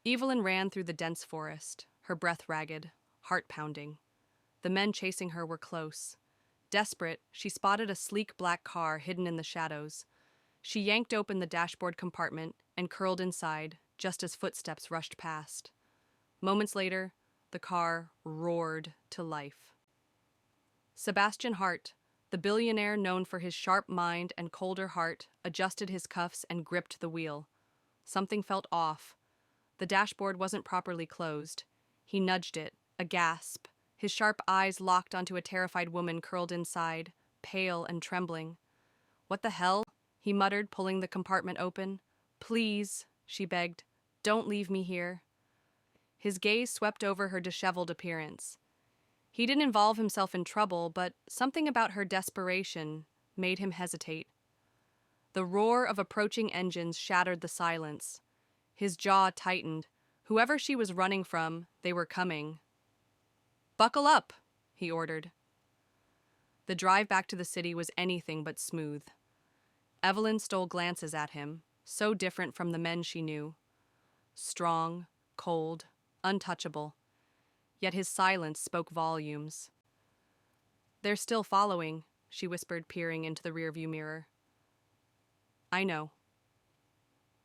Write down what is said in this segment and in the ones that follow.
Evelyn ran through the dense forest, her breath ragged, heart pounding. The men chasing her were close. Desperate, she spotted a sleek black car hidden in the shadows. She yanked open the dashboard compartment and curled inside, just as footsteps rushed past. Moments later, the car roared to life. Sebastian Hart, the billionaire known for his sharp mind and colder heart, adjusted his cuffs and gripped the wheel. Something felt off. The dashboard wasn't properly closed. He nudged it, a gasp. His sharp eyes locked onto a terrified woman curled inside, pale and trembling. "What the hell?" he muttered, pulling the compartment open. "Please," she begged, "don't leave me here." His gaze swept over her disheveled appearance. He didn't involve himself in trouble, but something about her desperation made him hesitate. The roar of approaching engines shattered the silence. His jaw tightened. Whoever she was running from, they were coming. "Buckle up," he ordered. The drive back to the city was anything but smooth. Evelyn stole glances at him, so different from the men she knew. Strong, cold, untouchable. Yet his silence spoke volumes. "They're still following," she whispered, peering into the rearview mirror. "I know."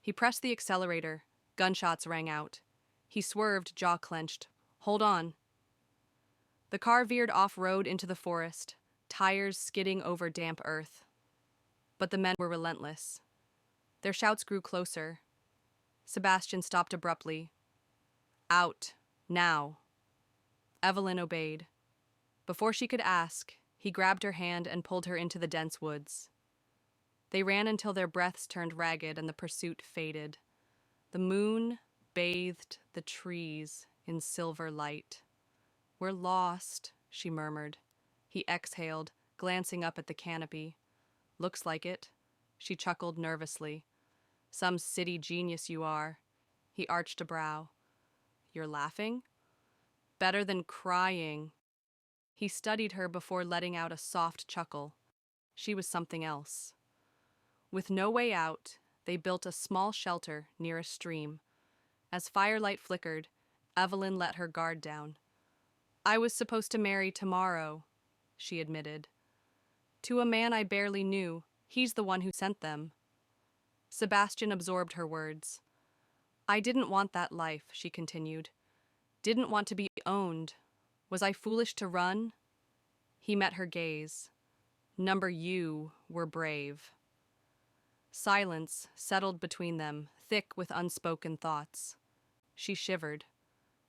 He pressed the accelerator. Gunshots rang out. He swerved, jaw clenched. "Hold on." The car veered off-road into the forest, tires skidding over damp earth. But the men were relentless. Their shouts grew closer. Sebastian stopped abruptly. "Out. Now." Evelyn obeyed. Before she could ask, he grabbed her hand and pulled her into the dense woods. They ran until their breaths turned ragged and the pursuit faded. The moon bathed the trees in silver light. "We're lost," she murmured. He exhaled, glancing up at the canopy. "Looks like it." She chuckled nervously. "Some city genius you are." He arched a brow. "You're laughing?" "Better than crying." He studied her before letting out a soft chuckle. She was something else. With no way out, they built a small shelter near a stream. As firelight flickered, Evelyn let her guard down. "I was supposed to marry tomorrow," she admitted. "To a man I barely knew. He's the one who sent them." Sebastian absorbed her words. "I didn't want that life," she continued. "Didn't want to be owned. Was I foolish to run?" He met her gaze. "Number you were brave." Silence settled between them, thick with unspoken thoughts. She shivered.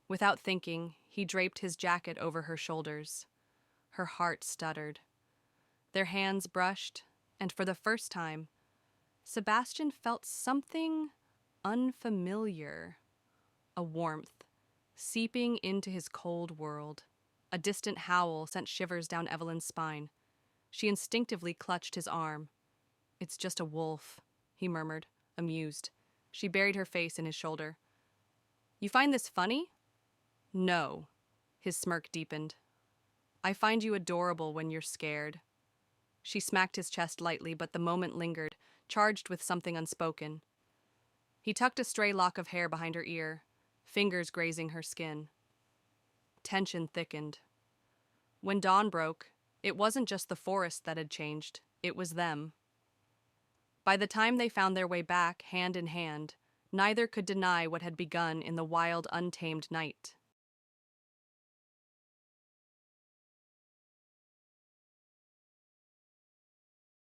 Without thinking, he draped his jacket over her shoulders. Her heart stuttered. Their hands brushed, and for the first time, Sebastian felt something unfamiliar. A warmth, seeping into his cold world. A distant howl sent shivers down Evelyn's spine. She instinctively clutched his arm. "It's just a wolf," he murmured, amused. She buried her face in his shoulder. "You find this funny?" "No." His smirk deepened. "I find you adorable when you're scared." She smacked his chest lightly, but the moment lingered, charged with something unspoken. He tucked a stray lock of hair behind her ear, fingers grazing her skin. Tension thickened. When dawn broke, it wasn't just the forest that had changed, it was them. By the time they found their way back, hand in hand, neither could deny what had begun in the wild, untamed night.